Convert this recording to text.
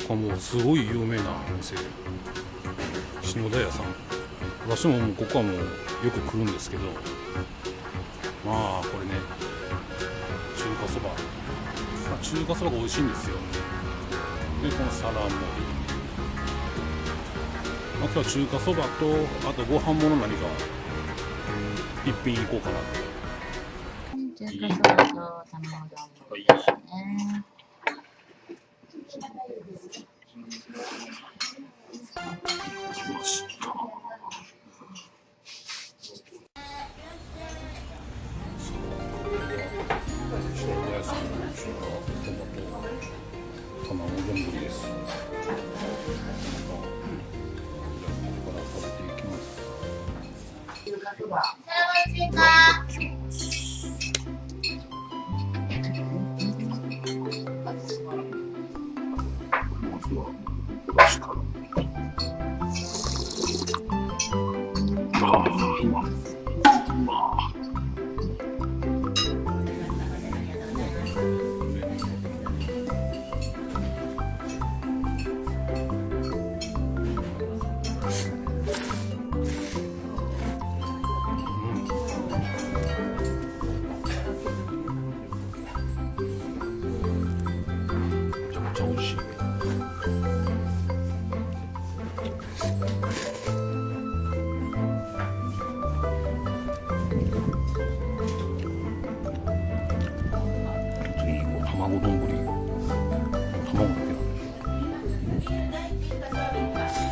かもうすごい有名なお店、篠田屋さん。私ももうここはもうよく来るんですけど、まあこれね、中華そば、中華そばが美味しいんですよ。でこの皿盛り、今日は中華そばとあとご飯もの何か一品いこうかなと。中華そばと卵丼ですね。来ました。篠田屋さんの中華そばと卵丼です。これから食べていきます。中華そば。まずはお出汁から。うまっ。美味しい。次にこう卵丼、卵だけなんですよ。